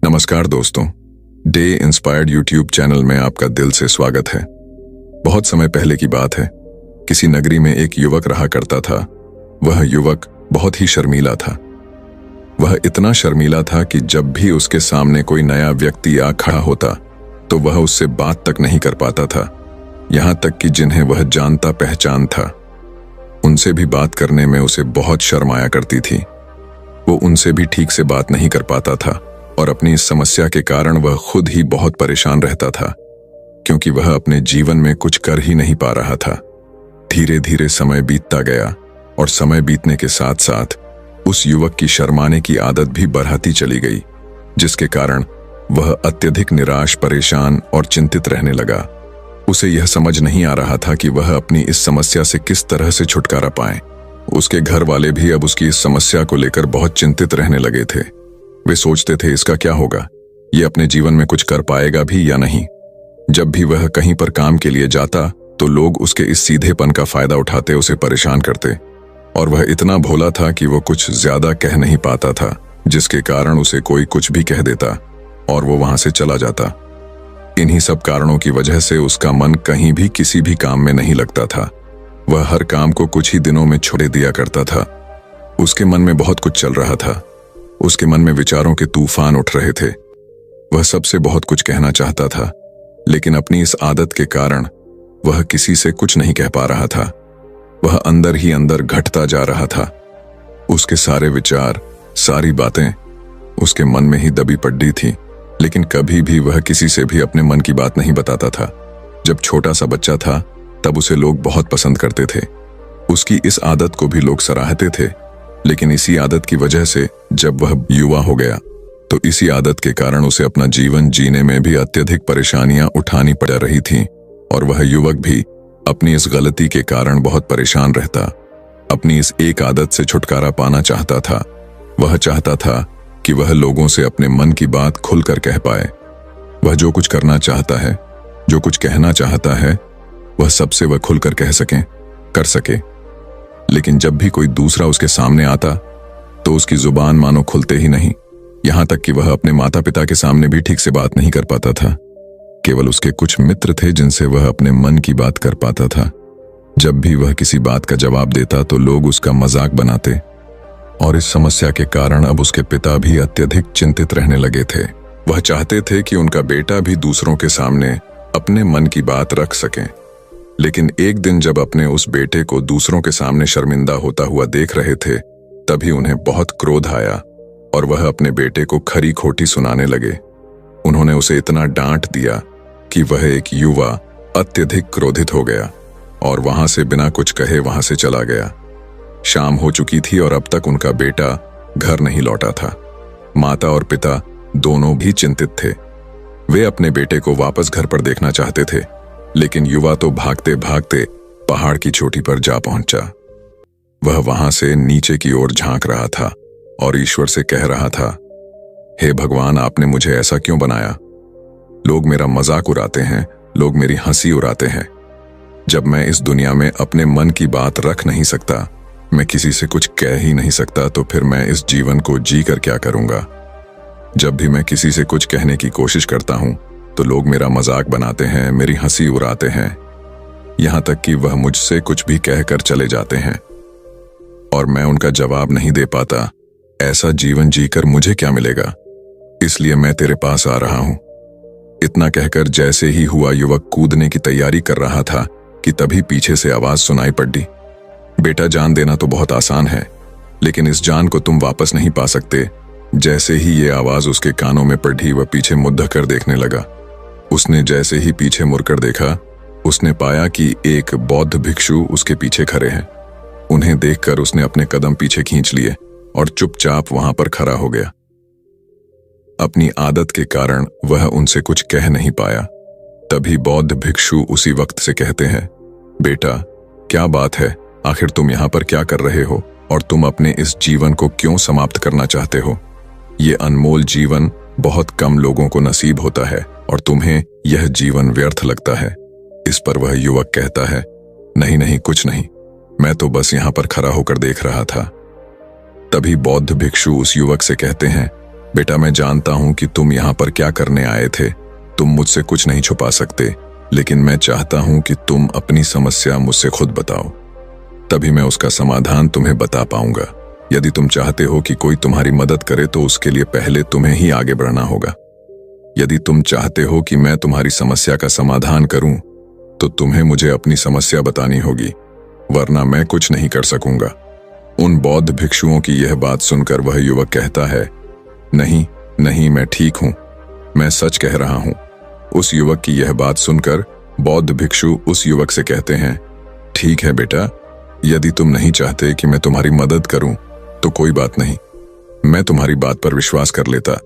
नमस्कार दोस्तों, day inspired YouTube channel में आपका दिल से स्वागत है। बहुत समय पहले की बात है। किसी नगरी में एक युवक रहा करता था। वह युवक बहुत ही शर्मीला था। वह इतना शर्मीला था कि जब भी उसके सामने कोई नया व्यक्ति आ खड़ा होता तो वह उससे बात तक नहीं कर पाता था। यहाँ तक कि जिन्हें वह जानता पहचान था उनसे भी बात करने में उसे बहुत शर्म आया करती थी। वो उनसे भी ठीक से बात नहीं कर पाता था और अपनी इस समस्या के कारण वह खुद ही बहुत परेशान रहता था, क्योंकि वह अपने जीवन में कुछ कर ही नहीं पा रहा था। धीरे धीरे समय बीतता गया और समय बीतने के साथ साथ उस युवक की शर्माने की आदत भी बढ़ती चली गई, जिसके कारण वह अत्यधिक निराश, परेशान और चिंतित रहने लगा। उसे यह समझ नहीं आ रहा था कि वह अपनी इस समस्या से किस तरह से छुटकारा पाए। उसके घर वाले भी अब उसकी इस समस्या को लेकर बहुत चिंतित रहने लगे थे। वे सोचते थे इसका क्या होगा, ये अपने जीवन में कुछ कर पाएगा भी या नहीं। जब भी वह कहीं पर काम के लिए जाता तो लोग उसके इस सीधेपन का फायदा उठाते उसे परेशान करते, और वह इतना भोला था कि वो कुछ ज्यादा कह नहीं पाता था, जिसके कारण उसे कोई कुछ भी कह देता और वो वहां से चला जाता। इन्हीं सब कारणों की वजह से उसका मन कहीं भी किसी भी काम में नहीं लगता था। वह हर काम को कुछ ही दिनों में छोड़ दिया करता था। उसके मन में बहुत कुछ चल रहा था। उसके मन में विचारों के तूफान उठ रहे थे। वह सबसे बहुत कुछ कहना चाहता था, लेकिन अपनी इस आदत के कारण वह किसी से कुछ नहीं कह पा रहा था। वह अंदर ही अंदर घटता जा रहा था। उसके सारे विचार, सारी बातें उसके मन में ही दबी पड़ी थी, लेकिन कभी भी वह किसी से भी अपने मन की बात नहीं बताता था। जब छोटा सा बच्चा था तब उसे लोग बहुत पसंद करते थे। उसकी इस आदत को भी लोग सराहते थे, लेकिन इसी आदत की वजह से जब वह युवा हो गया तो इसी आदत के कारण उसे अपना जीवन जीने में भी अत्यधिक परेशानियां उठानी पड़ रही थीं, और वह युवक भी अपनी इस गलती के कारण बहुत परेशान रहता। अपनी इस एक आदत से छुटकारा पाना चाहता था। वह चाहता था कि वह लोगों से अपने मन की बात खुलकर कह पाए। वह जो कुछ करना चाहता है, जो कुछ कहना चाहता है, वह सबसे वह खुलकर कह सके, कर सके। लेकिन जब भी कोई दूसरा उसके सामने आता तो उसकी जुबान मानो खुलते ही नहीं। यहां तक कि वह अपने माता पिता के सामने भी ठीक से बात नहीं कर पाता था। केवल उसके कुछ मित्र थे जिनसे वह अपने मन की बात कर पाता था। जब भी वह किसी बात का जवाब देता तो लोग उसका मजाक बनाते, और इस समस्या के कारण अब उसके पिता भी अत्यधिक चिंतित रहने लगे थे। वह चाहते थे कि उनका बेटा भी दूसरों के सामने अपने मन की बात रख सके, लेकिन एक दिन जब अपने उस बेटे को दूसरों के सामने शर्मिंदा होता हुआ देख रहे थे तभी उन्हें बहुत क्रोध आया और वह अपने बेटे को खरी खोटी सुनाने लगे। उन्होंने उसे इतना डांट दिया कि वह एक युवा अत्यधिक क्रोधित हो गया और वहां से बिना कुछ कहे वहां से चला गया। शाम हो चुकी थी और अब तक उनका बेटा घर नहीं लौटा था। माता और पिता दोनों भी चिंतित थे। वे अपने बेटे को वापस घर पर देखना चाहते थे, लेकिन युवा तो भागते भागते पहाड़ की चोटी पर जा पहुंचा। वह वहां से नीचे की ओर झांक रहा था और ईश्वर से कह रहा था, हे भगवान, आपने मुझे ऐसा क्यों बनाया? लोग मेरा मजाक उड़ाते हैं, लोग मेरी हंसी उड़ाते हैं। जब मैं इस दुनिया में अपने मन की बात रख नहीं सकता, मैं किसी से कुछ कह ही नहीं सकता, तो फिर मैं इस जीवन को जी कर क्या करूंगा? जब भी मैं किसी से कुछ कहने की कोशिश करता हूं तो लोग मेरा मजाक बनाते हैं, मेरी हंसी उड़ाते हैं, यहां तक कि वह मुझसे कुछ भी कहकर चले जाते हैं और मैं उनका जवाब नहीं दे पाता। ऐसा जीवन जीकर मुझे क्या मिलेगा? इसलिए मैं तेरे पास आ रहा हूं। इतना कहकर जैसे ही हुआ युवक कूदने की तैयारी कर रहा था कि तभी पीछे से आवाज सुनाई पड़ी, बेटा, जान देना तो बहुत आसान है, लेकिन इस जान को तुम वापस नहीं पा सकते। जैसे ही ये आवाज उसके कानों में पड़ी वह पीछे मुड़ कर देखने लगा। उसने जैसे ही पीछे मुड़कर देखा, उसने पाया कि एक बौद्ध भिक्षु उसके पीछे खड़े हैं। उन्हें देखकर उसने अपने कदम पीछे खींच लिए और चुपचाप वहां पर खड़ा हो गया। अपनी आदत के कारण वह उनसे कुछ कह नहीं पाया। तभी बौद्ध भिक्षु उसी वक्त से कहते हैं, बेटा, क्या बात है? आखिर तुम यहाँ पर क्या कर रहे हो और तुम अपने इस जीवन को क्यों समाप्त करना चाहते हो? ये अनमोल जीवन बहुत कम लोगों को नसीब होता है और तुम्हें यह जीवन व्यर्थ लगता है। इस पर वह युवक कहता है, नहीं नहीं, कुछ नहीं, मैं तो बस यहाँ पर खड़ा होकर देख रहा था। तभी बौद्ध भिक्षु उस युवक से कहते हैं, बेटा, मैं जानता हूं कि तुम यहाँ पर क्या करने आए थे। तुम मुझसे कुछ नहीं छुपा सकते, लेकिन मैं चाहता हूं कि तुम अपनी समस्या मुझसे खुद बताओ, तभी मैं उसका समाधान तुम्हें बता पाऊंगा। यदि तुम चाहते हो कि कोई तुम्हारी मदद करे तो उसके लिए पहले तुम्हें ही आगे बढ़ना होगा। यदि तुम चाहते हो कि मैं तुम्हारी समस्या का समाधान करूं, तो तुम्हें मुझे अपनी समस्या बतानी होगी, वरना मैं कुछ नहीं कर सकूंगा। उन बौद्ध भिक्षुओं की यह बात सुनकर वह युवक कहता है, नहीं नहीं, मैं ठीक हूं, मैं सच कह रहा हूं। उस युवक की यह बात सुनकर बौद्ध भिक्षु उस युवक से कहते हैं, ठीक है बेटा, यदि तुम नहीं चाहते कि मैं तुम्हारी मदद करूं तो कोई बात नहीं, मैं तुम्हारी बात पर विश्वास कर लेता,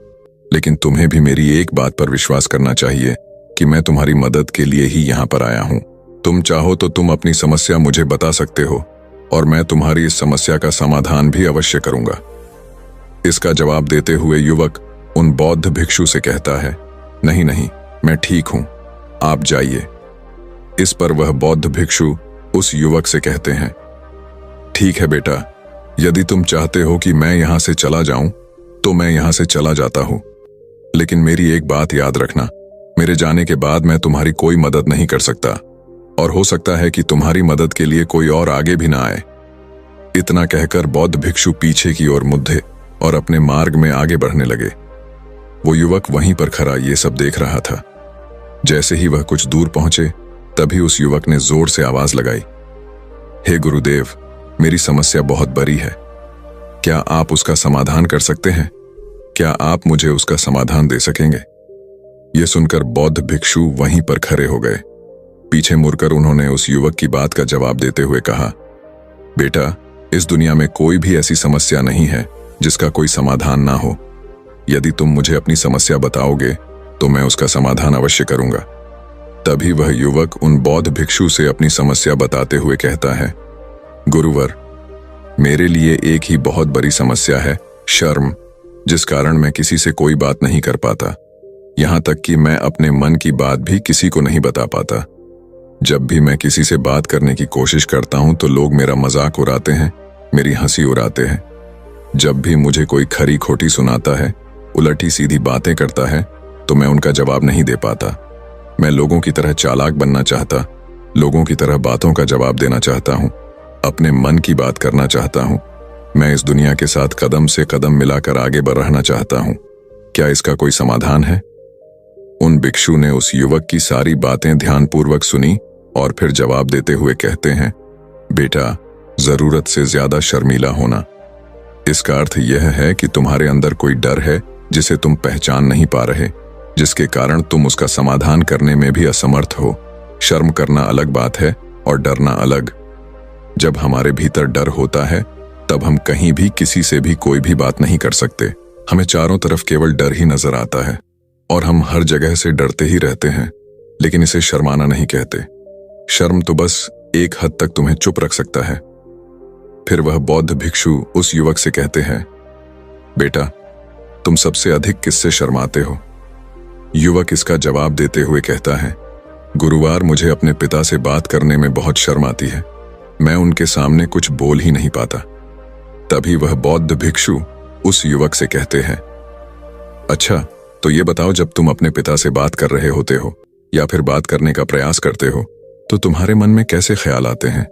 लेकिन तुम्हें भी मेरी एक बात पर विश्वास करना चाहिए कि मैं तुम्हारी मदद के लिए ही यहां पर आया हूं। तुम चाहो तो तुम अपनी समस्या मुझे बता सकते हो और मैं तुम्हारी इस समस्या का समाधान भी अवश्य करूंगा। इसका जवाब देते हुए युवक उन बौद्ध भिक्षु से कहता है, नहीं नहीं, मैं ठीक हूं, आप जाइए। इस पर वह बौद्ध भिक्षु उस युवक से कहते हैं, ठीक है बेटा, यदि तुम चाहते हो कि मैं यहां से चला जाऊं तो मैं यहां से चला जाता हूं, लेकिन मेरी एक बात याद रखना, मेरे जाने के बाद मैं तुम्हारी कोई मदद नहीं कर सकता और हो सकता है कि तुम्हारी मदद के लिए कोई और आगे भी ना आए। इतना कहकर बौद्ध भिक्षु पीछे की ओर मुड़े और अपने मार्ग में आगे बढ़ने लगे। वो युवक वहीं पर खड़ा ये सब देख रहा था। जैसे ही वह कुछ दूर पहुंचे, तभी उस युवक ने जोर से आवाज लगाई, हे गुरुदेव, मेरी समस्या बहुत बड़ी है, क्या आप उसका समाधान कर सकते हैं? क्या आप मुझे उसका समाधान दे सकेंगे? यह सुनकर बौद्ध भिक्षु वहीं पर खड़े हो गए। पीछे मुड़कर उन्होंने उस युवक की बात का जवाब देते हुए कहा, बेटा, इस दुनिया में कोई भी ऐसी समस्या नहीं है जिसका कोई समाधान ना हो। यदि तुम मुझे अपनी समस्या बताओगे तो मैं उसका समाधान अवश्य करूंगा। तभी वह युवक उन बौद्ध भिक्षु से अपनी समस्या बताते हुए कहता है, गुरुवर, मेरे लिए एक ही बहुत बड़ी समस्या है, शर्म, जिस कारण मैं किसी से कोई बात नहीं कर पाता। यहां तक कि मैं अपने मन की बात भी किसी को नहीं बता पाता। जब भी मैं किसी से बात करने की कोशिश करता हूं तो लोग मेरा मजाक उड़ाते हैं, मेरी हंसी उड़ाते हैं। जब भी मुझे कोई खरी खोटी सुनाता है, उलटी सीधी बातें करता है, तो मैं उनका जवाब नहीं दे पाता। मैं लोगों की तरह चालाक बनना चाहता, लोगों की तरह बातों का जवाब देना चाहता हूं, अपने मन की बात करना चाहता हूं। मैं इस दुनिया के साथ कदम से कदम मिलाकर आगे बढ़ना चाहता हूं। क्या इसका कोई समाधान है? उन भिक्षु ने उस युवक की सारी बातें ध्यानपूर्वक सुनी और फिर जवाब देते हुए कहते हैं, बेटा, जरूरत से ज्यादा शर्मीला होना, इसका अर्थ यह है कि तुम्हारे अंदर कोई डर है जिसे तुम पहचान नहीं पा रहे, जिसके कारण तुम उसका समाधान करने में भी असमर्थ हो। शर्म करना अलग बात है और डरना अलग। जब हमारे भीतर डर होता है तब हम कहीं भी किसी से भी कोई भी बात नहीं कर सकते। हमें चारों तरफ केवल डर ही नजर आता है और हम हर जगह से डरते ही रहते हैं, लेकिन इसे शर्माना नहीं कहते। शर्म तो बस एक हद तक तुम्हें चुप रख सकता है। फिर वह बौद्ध भिक्षु उस युवक से कहते हैं, बेटा, तुम सबसे अधिक किससे शर्माते हो? युवक इसका जवाब देते हुए कहता है, गुरुवार, मुझे अपने पिता से बात करने में बहुत शर्म आती है, मैं उनके सामने कुछ बोल ही नहीं पाता। तभी वह बौद्ध भिक्षु उस युवक से कहते हैं, अच्छा, तो ये बताओ, जब तुम अपने पिता से बात कर रहे होते हो या फिर बात करने का प्रयास करते हो तो तुम्हारे मन में कैसे ख्याल आते हैं?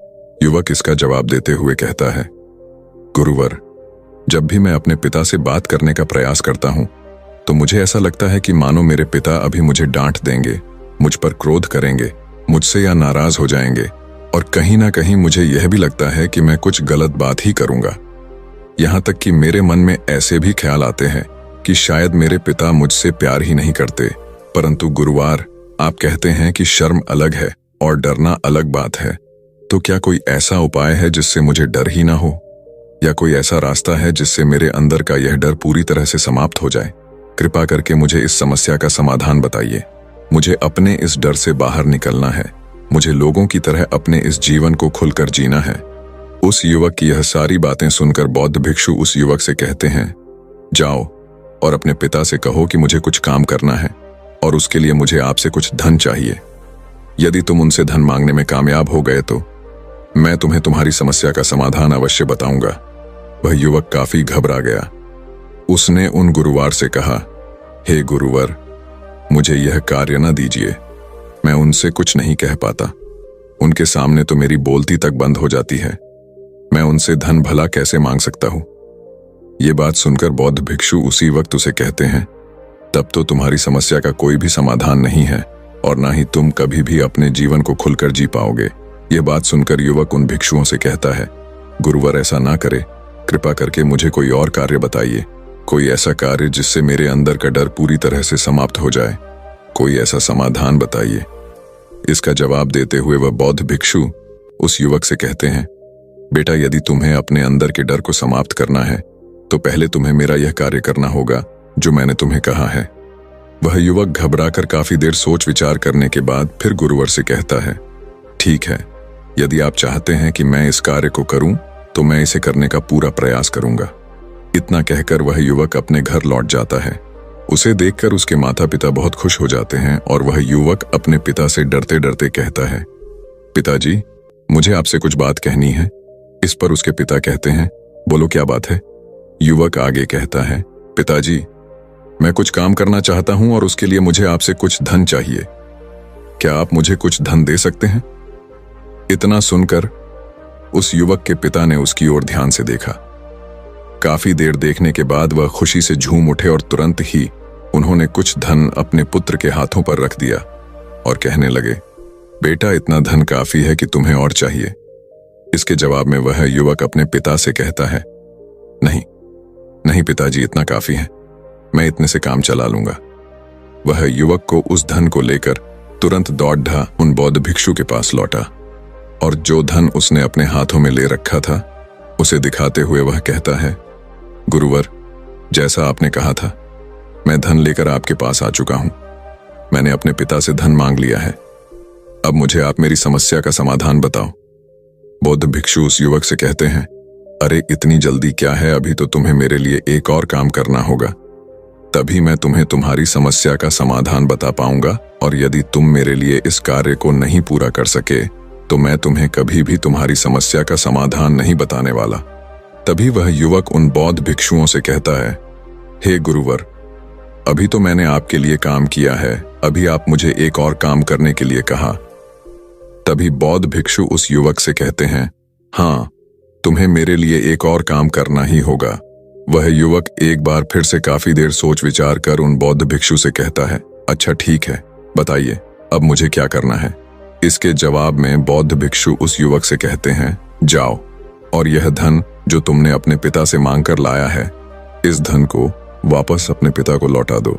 युवक इसका जवाब देते हुए कहता है, गुरुवर, जब भी मैं अपने पिता से बात करने का प्रयास करता हूं तो मुझे ऐसा लगता है कि मानो मेरे पिता अभी मुझे डांट देंगे, मुझ पर क्रोध करेंगे, मुझसे या नाराज हो जाएंगे, और कहीं ना कहीं मुझे यह भी लगता है कि मैं कुछ गलत बात ही करूंगा। यहां तक कि मेरे मन में ऐसे भी ख्याल आते हैं कि शायद मेरे पिता मुझसे प्यार ही नहीं करते। परंतु गुरुवार, आप कहते हैं कि शर्म अलग है और डरना अलग बात है, तो क्या कोई ऐसा उपाय है जिससे मुझे डर ही ना हो, या कोई ऐसा रास्ता है जिससे मेरे अंदर का यह डर पूरी तरह से समाप्त हो जाए? कृपा करके मुझे इस समस्या का समाधान बताइए। मुझे अपने इस डर से बाहर निकलना है, मुझे लोगों की तरह अपने इस जीवन को खुलकर जीना है। उस युवक की यह सारी बातें सुनकर बौद्ध भिक्षु उस युवक से कहते हैं, जाओ और अपने पिता से कहो कि मुझे कुछ काम करना है और उसके लिए मुझे आपसे कुछ धन चाहिए। यदि तुम उनसे धन मांगने में कामयाब हो गए तो मैं तुम्हें तुम्हारी समस्या का समाधान अवश्य बताऊंगा। वह युवक काफी घबरा गया। उसने उन गुरुवार से कहा, हे गुरुवर, मुझे यह कार्य न दीजिए। मैं उनसे कुछ नहीं कह पाता। उनके सामने तो मेरी बोलती तक बंद हो जाती है। मैं उनसे धन भला कैसे मांग सकता हूं? ये बात सुनकर बौद्ध भिक्षु उसी वक्त उसे कहते हैं, तब तो तुम्हारी समस्या का कोई भी समाधान नहीं है और ना ही तुम कभी भी अपने जीवन को खुलकर जी पाओगे। ये बात सुनकर युवक उन भिक्षुओं से कहता है, गुरुवर ऐसा ना करे, कृपा करके मुझे कोई और कार्य बताइए। कोई ऐसा कार्य जिससे मेरे अंदर का डर पूरी तरह से समाप्त हो जाए। कोई ऐसा समाधान बताइए। इसका जवाब देते हुए वह बौद्ध भिक्षु उस युवक से कहते हैं, बेटा, यदि तुम्हें अपने अंदर के डर को समाप्त करना है तो पहले तुम्हें मेरा यह कार्य करना होगा जो मैंने तुम्हें कहा है। वह युवक घबराकर काफी देर सोच विचार करने के बाद फिर गुरुवर से कहता है, ठीक है, यदि आप चाहते हैं कि मैं इस कार्य को करूं तो मैं इसे करने का पूरा प्रयास करूंगा। इतना कहकर वह युवक अपने घर लौट जाता है। उसे देखकर उसके माता पिता बहुत खुश हो जाते हैं और वह युवक अपने पिता से डरते डरते कहता है, पिताजी, मुझे आपसे कुछ बात कहनी है। इस पर उसके पिता कहते हैं, बोलो क्या बात है? युवक आगे कहता है, पिताजी, मैं कुछ काम करना चाहता हूं और उसके लिए मुझे आपसे कुछ धन चाहिए। क्या आप मुझे कुछ धन दे सकते हैं? इतना सुनकर उस युवक के पिता ने उसकी ओर ध्यान से देखा। काफी देर देखने के बाद वह खुशी से झूम उठे और तुरंत ही उन्होंने कुछ धन अपने पुत्र के हाथों पर रख दिया और कहने लगे, बेटा, इतना धन काफी है कि तुम्हें और चाहिए? इसके जवाब में वह युवक अपने पिता से कहता है, नहीं नहीं पिताजी, इतना काफी है, मैं इतने से काम चला लूंगा। वह युवक को उस धन को लेकर तुरंत दौड़ा उन बौद्ध भिक्षु के पास लौटा और जो धन उसने अपने हाथों में ले रखा था उसे दिखाते हुए वह कहता है, गुरुवर, जैसा आपने कहा था, मैं धन लेकर आपके पास आ चुका हूं। मैंने अपने पिता से धन मांग लिया है। अब मुझे आप मेरी समस्या का समाधान बताओ। बौद्ध भिक्षु उस युवक से कहते हैं, अरे इतनी जल्दी क्या है, अभी तो तुम्हें मेरे लिए एक और काम करना होगा, तभी मैं तुम्हें तुम्हारी समस्या का समाधान बता पाऊंगा, और यदि तुम मेरे लिए इस कार्य को नहीं पूरा कर सके तो मैं तुम्हें कभी भी तुम्हारी समस्या का समाधान नहीं बताने वाला। तभी वह युवक उन बौद्ध भिक्षुओं से कहता है, हे गुरुवर, अभी तो मैंने आपके लिए काम किया है, अभी आप मुझे एक और काम करने के लिए कहा। तभी बौद्ध भिक्षु उस युवक से कहते हैं, हाँ, तुम्हें मेरे लिए एक और काम करना ही होगा। वह युवक एक बार फिर से काफी देर सोच विचार कर उन बौद्ध भिक्षु से कहता है, अच्छा ठीक है, बताइए अब मुझे क्या करना है। इसके जवाब में बौद्ध भिक्षु उस युवक से कहते हैं, जाओ और यह धन जो तुमने अपने पिता से मांग कर लाया है, इस धन को वापस अपने पिता को लौटा दो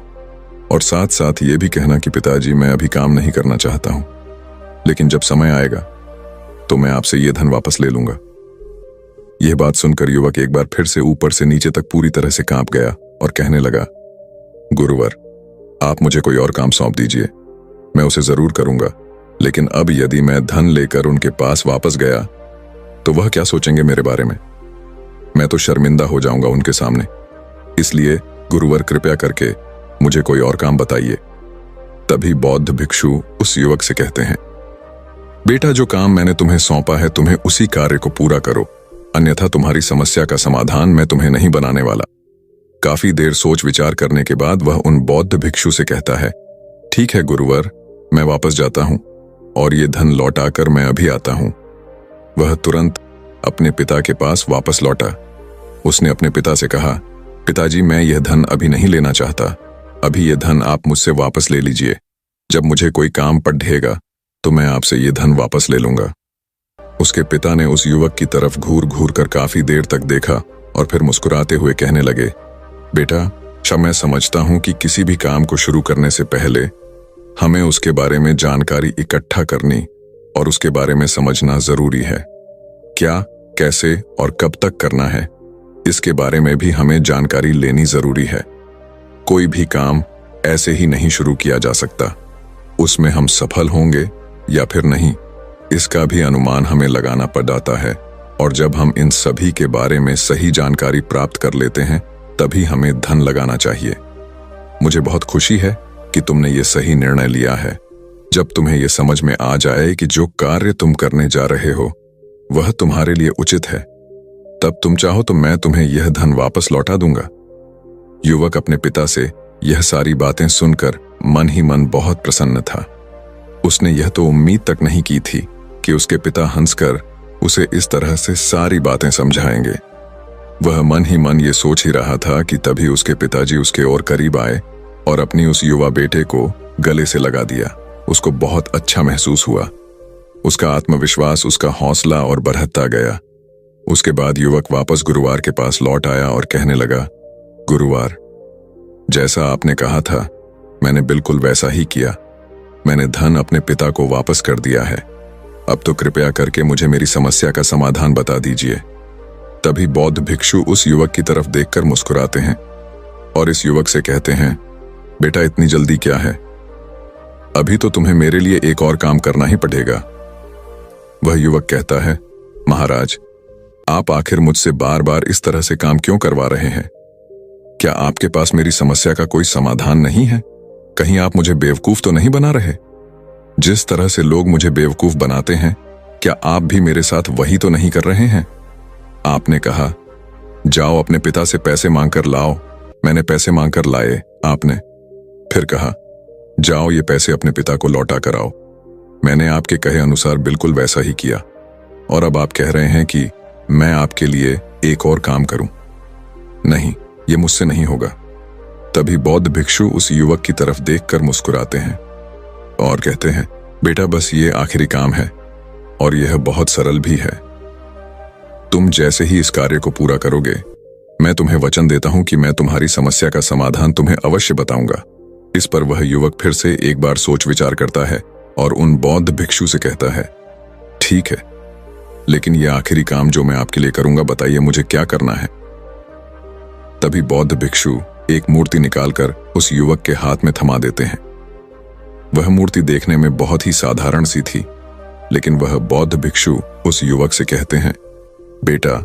और साथ साथ ये भी कहना कि पिताजी, मैं अभी काम नहीं करना चाहता हूं, लेकिन जब समय आएगा तो मैं आपसे ये धन वापस ले लूंगा। यह बात सुनकर युवक एक बार फिर से ऊपर से नीचे तक पूरी तरह से कांप गया और कहने लगा, गुरुवर, आप मुझे कोई और काम सौंप दीजिए, मैं उसे जरूर करूंगा, लेकिन अब यदि मैं धन लेकर उनके पास वापस गया तो वह क्या सोचेंगे मेरे बारे में? मैं तो शर्मिंदा हो जाऊंगा उनके सामने। इसलिए गुरुवर, कृपया करके मुझे कोई और काम बताइए। तभी बौद्ध भिक्षु उस युवक से कहते हैं, बेटा, जो काम मैंने तुम्हें सौंपा है तुम्हें उसी कार्य को पूरा करो, अन्यथा तुम्हारी समस्या का समाधान मैं तुम्हें नहीं बनाने वाला। काफी देर सोच विचार करने के बाद वह उन बौद्ध भिक्षु से कहता है, ठीक है गुरुवर, मैं वापस जाता हूं और ये धन लौटाकर मैं अभी आता हूं। वह तुरंत अपने पिता के पास वापस लौटा। उसने अपने पिता से कहा, पिताजी, मैं यह धन अभी नहीं लेना चाहता, अभी यह धन आप मुझसे वापस ले लीजिए। जब मुझे कोई काम पड़ेगा तो मैं आपसे ये धन वापस ले लूंगा। उसके पिता ने उस युवक की तरफ घूर घूर कर काफी देर तक देखा और फिर मुस्कुराते हुए कहने लगे, बेटा, मैं समझता हूं कि किसी भी काम को शुरू करने से पहले हमें उसके बारे में जानकारी इकट्ठा करनी और उसके बारे में समझना जरूरी है। क्या, कैसे और कब तक करना है, इसके बारे में भी हमें जानकारी लेनी जरूरी है। कोई भी काम ऐसे ही नहीं शुरू किया जा सकता, उसमें हम सफल होंगे या फिर नहीं, इसका भी अनुमान हमें लगाना पड़ जाता है, और जब हम इन सभी के बारे में सही जानकारी प्राप्त कर लेते हैं तभी हमें धन लगाना चाहिए। मुझे बहुत खुशी है कि तुमने ये सही निर्णय लिया है। जब तुम्हें यह समझ में आ जाए कि जो कार्य तुम करने जा रहे हो वह तुम्हारे लिए उचित है, तब तुम चाहो तो मैं तुम्हें यह धन वापस लौटा दूंगा। युवक अपने पिता से यह सारी बातें सुनकर मन ही मन बहुत प्रसन्न था। उसने यह तो उम्मीद तक नहीं की थी कि उसके पिता हंसकर उसे इस तरह से सारी बातें समझाएंगे। वह मन ही मन ये सोच ही रहा था कि तभी उसके पिताजी उसके और करीब आए और अपनी उस युवा बेटे को गले से लगा दिया। उसको बहुत अच्छा महसूस हुआ। उसका आत्मविश्वास, उसका हौसला और बढ़ता गया। उसके बाद युवक वापस गुरुवार के पास लौट आया और कहने लगा, गुरुवार, जैसा आपने कहा था मैंने बिल्कुल वैसा ही किया। मैंने धन अपने पिता को वापस कर दिया है। अब तो कृपया करके मुझे मेरी समस्या का समाधान बता दीजिए। तभी बौद्ध भिक्षु उस युवक की तरफ देखकर मुस्कुराते हैं और इस युवक से कहते हैं, बेटा इतनी जल्दी क्या है? अभी तो तुम्हें मेरे लिए एक और काम करना ही पड़ेगा। वह युवक कहता है, महाराज, आप आखिर मुझसे बार बार इस तरह से काम क्यों करवा रहे हैं? क्या आपके पास मेरी समस्या का कोई समाधान नहीं है? कहीं आप मुझे बेवकूफ तो नहीं बना रहे? जिस तरह से लोग मुझे बेवकूफ बनाते हैं, क्या आप भी मेरे साथ वही तो नहीं कर रहे हैं? आपने कहा, जाओ अपने पिता से पैसे मांगकर लाओ। मैंने पैसे मांगकर लाए। आपने फिर कहा, जाओ ये पैसे अपने पिता को लौटा कर आओ। मैंने आपके कहे अनुसार बिल्कुल वैसा ही किया और अब आप कह रहे हैं कि मैं आपके लिए एक और काम करूं। नहीं, ये मुझसे नहीं होगा। तभी बौद्ध भिक्षु उस युवक की तरफ देखकर मुस्कुराते हैं और कहते हैं, बेटा बस ये आखिरी काम है और यह बहुत सरल भी है। तुम जैसे ही इस कार्य को पूरा करोगे, मैं तुम्हें वचन देता हूं कि मैं तुम्हारी समस्या का समाधान तुम्हें अवश्य बताऊंगा। इस पर वह युवक फिर से एक बार सोच विचार करता है और उन बौद्ध भिक्षु से कहता है, ठीक है, लेकिन यह आखिरी काम जो मैं आपके लिए करूंगा, बताइए मुझे क्या करना है? तभी बौद्ध भिक्षु एक मूर्ति निकालकर उस युवक के हाथ में थमा देते हैं। वह मूर्ति देखने में बहुत ही साधारण सी थी, लेकिन वह बौद्ध भिक्षु उस युवक से कहते हैं, बेटा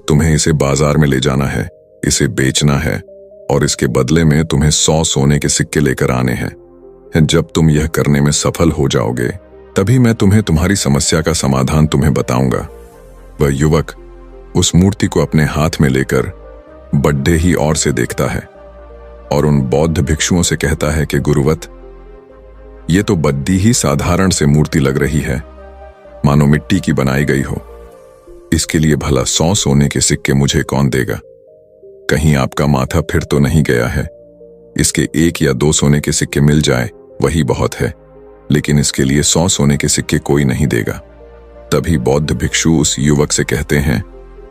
तुम्हें इसे बाजार में ले जाना है, इसे बेचना है और इसके बदले में तुम्हें 100 सोने के सिक्के लेकर आने हैं। जब तुम यह करने में सफल हो जाओगे, तभी मैं तुम्हें तुम्हारी समस्या का समाधान तुम्हें बताऊंगा। वह युवक उस मूर्ति को अपने हाथ में लेकर बड्ढे ही और से देखता है और उन बौद्ध भिक्षुओं से कहता है कि गुरुवत, ये तो बड्ढी ही साधारण से मूर्ति लग रही है, मानो मिट्टी की बनाई गई हो। इसके लिए भला 100 सोने के सिक्के मुझे कौन देगा? कहीं आपका माथा फिर तो नहीं गया है? इसके 1 या 2 सोने के सिक्के मिल जाए वही बहुत है, लेकिन इसके लिए 100 सोने के सिक्के कोई नहीं देगा। तभी बौद्ध भिक्षु उस युवक से कहते हैं,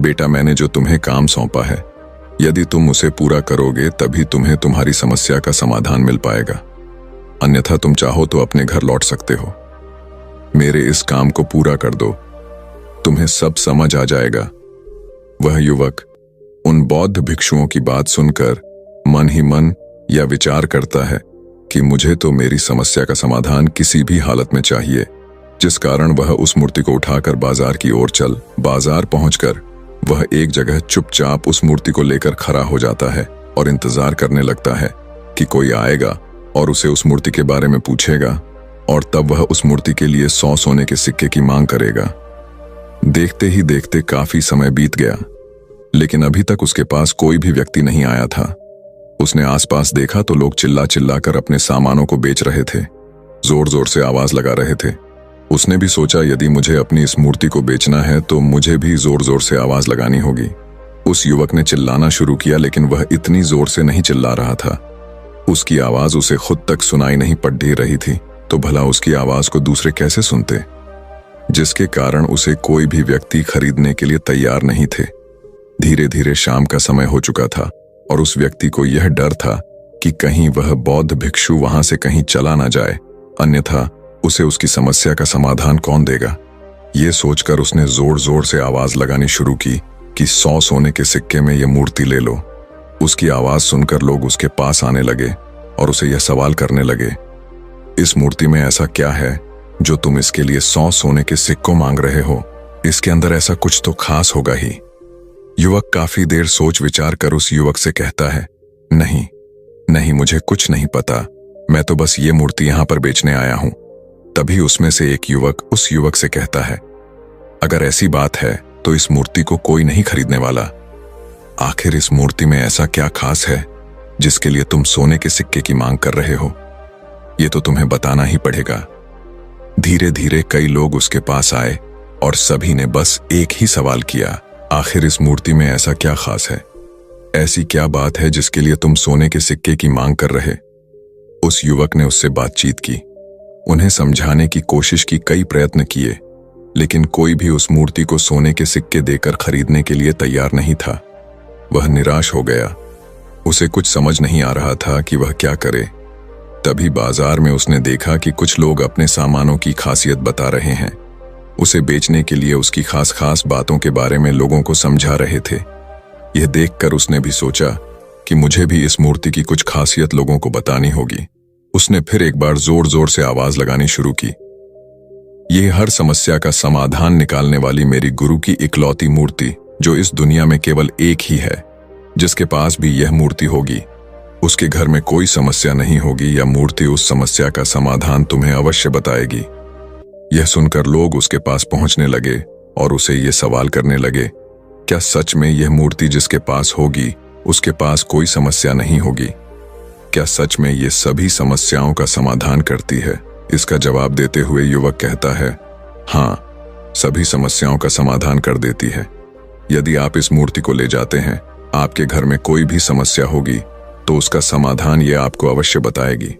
बेटा मैंने जो तुम्हें काम सौंपा है, यदि तुम उसे पूरा करोगे तभी तुम्हें तुम्हारी समस्या का समाधान मिल पाएगा, अन्यथा तुम चाहो तो अपने घर लौट सकते हो। मेरे इस काम को पूरा कर दो, तुम्हें सब समझ आ जाएगा। वह युवक उन बौद्ध भिक्षुओं की बात सुनकर मन ही मन यह विचार करता है कि मुझे तो मेरी समस्या का समाधान किसी भी हालत में चाहिए, जिस कारण वह उस मूर्ति को उठाकर बाजार की ओर चल बाजार पहुंचकर वह एक जगह चुपचाप उस मूर्ति को लेकर खड़ा हो जाता है और इंतजार करने लगता है कि कोई आएगा और उसे उस मूर्ति के बारे में पूछेगा और तब वह उस मूर्ति के लिए 100 सोने के सिक्के की मांग करेगा। देखते ही देखते काफी समय बीत गया, लेकिन अभी तक उसके पास कोई भी व्यक्ति नहीं आया था। उसने आसपास देखा तो लोग चिल्ला चिल्ला कर अपने सामानों को बेच रहे थे, जोर जोर से आवाज लगा रहे थे। उसने भी सोचा, यदि मुझे अपनी इस मूर्ति को बेचना है तो मुझे भी जोर जोर से आवाज लगानी होगी। उस युवक ने चिल्लाना शुरू किया, लेकिन वह इतनी जोर से नहीं चिल्ला रहा था। उसकी आवाज उसे खुद तक सुनाई नहीं पड़ रही थी, तो भला उसकी आवाज को दूसरे कैसे सुनते, जिसके कारण उसे कोई भी व्यक्ति खरीदने के लिए तैयार नहीं थे। धीरे धीरे शाम का समय हो चुका था और उस व्यक्ति को यह डर था कि कहीं वह बौद्ध भिक्षु वहां से कहीं चला ना जाए, अन्यथा उसे उसकी समस्या का समाधान कौन देगा। ये सोचकर उसने जोर जोर से आवाज लगानी शुरू की कि 100 सोने के सिक्के में यह मूर्ति ले लो। उसकी आवाज सुनकर लोग उसके पास आने लगे और उसे यह सवाल करने लगे, इस मूर्ति में ऐसा क्या है जो तुम इसके लिए 100 सोने के सिक्कों मांग रहे हो? इसके अंदर ऐसा कुछ तो खास होगा ही। युवक काफी देर सोच विचार कर उस युवक से कहता है, नहीं नहीं, मुझे कुछ नहीं पता, मैं तो बस ये मूर्ति यहां पर बेचने आया हूं। तभी उसमें से एक युवक उस युवक से कहता है, अगर ऐसी बात है तो इस मूर्ति को कोई नहीं खरीदने वाला। आखिर इस मूर्ति में ऐसा क्या खास है जिसके लिए तुम सोने के सिक्के की मांग कर रहे हो? ये तो तुम्हें बताना ही पड़ेगा। धीरे धीरे कई लोग उसके पास आए और सभी ने बस एक ही सवाल किया, आखिर इस मूर्ति में ऐसा क्या खास है? ऐसी क्या बात है जिसके लिए तुम सोने के सिक्के की मांग कर रहे? उस युवक ने उससे बातचीत की, उन्हें समझाने की कोशिश की, कई प्रयत्न किए, लेकिन कोई भी उस मूर्ति को सोने के सिक्के देकर खरीदने के लिए तैयार नहीं था। वह निराश हो गया। उसे कुछ समझ नहीं आ रहा था कि वह क्या करे। तभी बाजार में उसने देखा कि कुछ लोग अपने सामानों की खासियत बता रहे हैं। उसे बेचने के लिए उसकी खास खास बातों के बारे में लोगों को समझा रहे थे। यह देखकर उसने भी सोचा कि मुझे भी इस मूर्ति की कुछ खासियत लोगों को बतानी होगी। उसने फिर एक बार जोर जोर से आवाज लगानी शुरू की, यह हर समस्या का समाधान निकालने वाली मेरी गुरु की इकलौती मूर्ति, जो इस दुनिया में केवल एक ही है, जिसके पास भी यह मूर्ति होगी उसके घर में कोई समस्या नहीं होगी। यह मूर्ति उस समस्या का समाधान तुम्हें अवश्य बताएगी। यह सुनकर लोग उसके पास पहुंचने लगे और उसे ये सवाल करने लगे, क्या सच में यह मूर्ति जिसके पास होगी उसके पास कोई समस्या नहीं होगी? क्या सच में ये सभी समस्याओं का समाधान करती है? इसका जवाब देते हुए युवक कहता है, हाँ, सभी समस्याओं का समाधान कर देती है। यदि आप इस मूर्ति को ले जाते हैं, आपके घर में कोई भी समस्या होगी तो उसका समाधान ये आपको अवश्य बताएगी।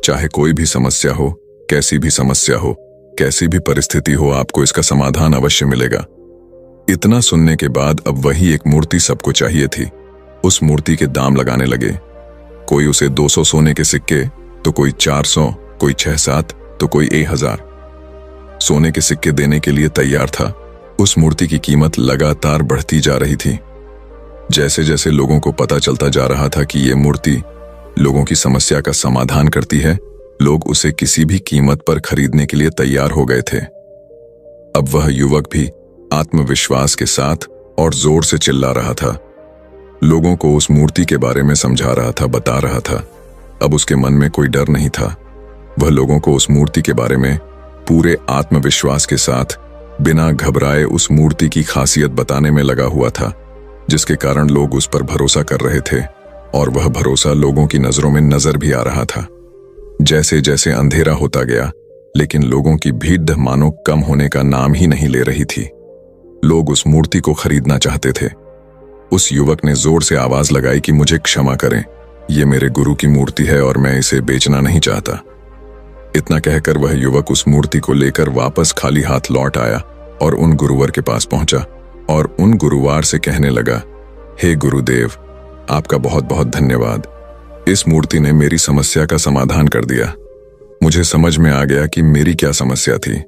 चाहे कोई भी समस्या हो, कैसी भी समस्या हो, कैसी भी परिस्थिति हो, आपको इसका समाधान अवश्य मिलेगा। इतना सुनने के बाद अब वही एक मूर्ति सबको चाहिए थी। उस मूर्ति के दाम लगाने लगे। कोई उसे 200 सोने के सिक्के, तो कोई 400, कोई 6-7, तो कोई 1000 सोने के सिक्के देने के लिए तैयार था। उस मूर्ति की कीमत लगातार बढ़ती जा रही थी। जैसे जैसे लोगों को पता चलता जा रहा था कि यह मूर्ति लोगों की समस्या का समाधान करती है, लोग उसे किसी भी कीमत पर खरीदने के लिए तैयार हो गए थे। अब वह युवक भी आत्मविश्वास के साथ और जोर से चिल्ला रहा था, लोगों को उस मूर्ति के बारे में समझा रहा था, बता रहा था। अब उसके मन में कोई डर नहीं था। वह लोगों को उस मूर्ति के बारे में पूरे आत्मविश्वास के साथ बिना घबराए उस मूर्ति की खासियत बताने में लगा हुआ था, जिसके कारण लोग उस पर भरोसा कर रहे थे और वह भरोसा लोगों की नजरों में नजर भी आ रहा था। जैसे जैसे अंधेरा होता गया, लेकिन लोगों की भीड़ मानो कम होने का नाम ही नहीं ले रही थी। लोग उस मूर्ति को खरीदना चाहते थे। उस युवक ने जोर से आवाज लगाई कि मुझे क्षमा करें, यह मेरे गुरु की मूर्ति है और मैं इसे बेचना नहीं चाहता। इतना कहकर वह युवक उस मूर्ति को लेकर वापस खाली हाथ लौट आया और उन गुरुवर के पास पहुंचा और उन गुरुवार से कहने लगा, हे गुरुदेव, आपका बहुत बहुत धन्यवाद। इस मूर्ति ने मेरी समस्या का समाधान कर दिया। मुझे समझ में आ गया कि मेरी क्या समस्या थी।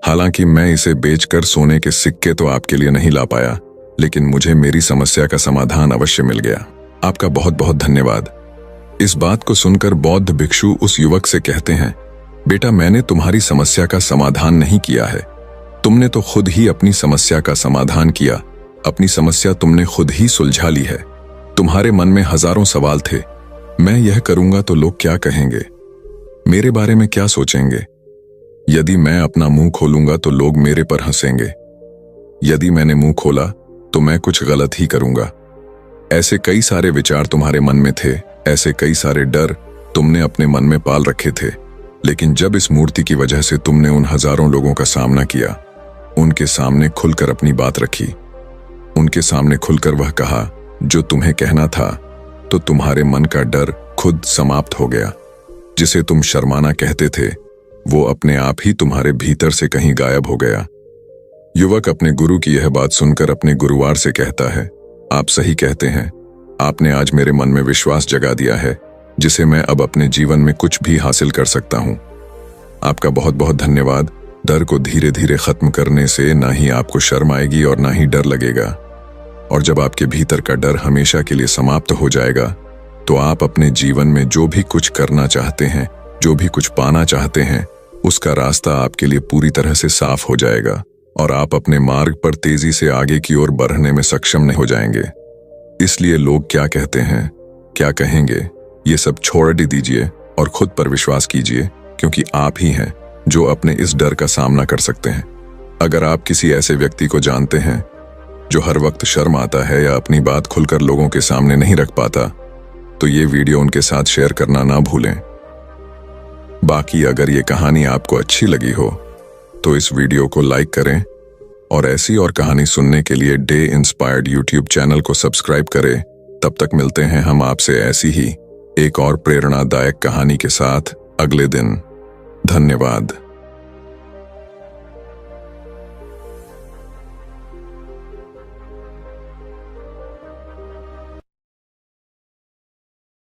हालांकि मैं इसे बेचकर सोने के सिक्के तो आपके लिए नहीं ला पाया, लेकिन मुझे मेरी समस्या का समाधान अवश्य मिल गया। आपका बहुत बहुत धन्यवाद। इस बात को सुनकर बौद्ध भिक्षु उस युवक से कहते हैं, बेटा, मैंने तुम्हारी समस्या का समाधान नहीं किया है, तुमने तो खुद ही अपनी समस्या का समाधान किया। अपनी समस्या तुमने खुद ही सुलझा ली है। तुम्हारे मन में हजारों सवाल थे, मैं यह करूंगा तो लोग क्या कहेंगे, मेरे बारे में क्या सोचेंगे, यदि मैं अपना मुंह खोलूंगा तो लोग मेरे पर हंसेंगे, यदि मैंने मुंह खोला तो मैं कुछ गलत ही करूंगा। ऐसे कई सारे विचार तुम्हारे मन में थे, ऐसे कई सारे डर तुमने अपने मन में पाल रखे थे। लेकिन जब इस मूर्ति की वजह से तुमने उन हजारों लोगों का सामना किया, उनके सामने खुलकर अपनी बात रखी, उनके सामने खुलकर वह कहा जो तुम्हें कहना था, तो तुम्हारे मन का डर खुद समाप्त हो गया। जिसे तुम शर्माना कहते थे, वो अपने आप ही तुम्हारे भीतर से कहीं गायब हो गया। युवक अपने गुरु की यह बात सुनकर अपने गुरुवार से कहता है, आप सही कहते हैं, आपने आज मेरे मन में विश्वास जगा दिया है, जिसे मैं अब अपने जीवन में कुछ भी हासिल कर सकता हूं। आपका बहुत बहुत धन्यवाद। डर को धीरे धीरे खत्म करने से ना ही आपको शर्म आएगी और ना ही डर लगेगा। और जब आपके भीतर का डर हमेशा के लिए समाप्त हो जाएगा, तो आप अपने जीवन में जो भी कुछ करना चाहते हैं, जो भी कुछ पाना चाहते हैं, उसका रास्ता आपके लिए पूरी तरह से साफ हो जाएगा और आप अपने मार्ग पर तेजी से आगे की ओर बढ़ने में सक्षम नहीं हो जाएंगे। इसलिए लोग क्या कहते हैं, क्या कहेंगे, ये सब छोड़ दीजिए और खुद पर विश्वास कीजिए, क्योंकि आप ही हैं जो अपने इस डर का सामना कर सकते हैं। अगर आप किसी ऐसे व्यक्ति को जानते हैं जो हर वक्त शर्म आता है या अपनी बात खुलकर लोगों के सामने नहीं रख पाता, तो ये वीडियो उनके साथ शेयर करना ना भूलें। बाकी अगर ये कहानी आपको अच्छी लगी हो तो इस वीडियो को लाइक करें और ऐसी और कहानी सुनने के लिए डे इंस्पायर्ड यूट्यूब चैनल को सब्सक्राइब करें। तब तक मिलते हैं हम आपसे ऐसी ही एक और प्रेरणादायक कहानी के साथ अगले दिन। धन्यवाद।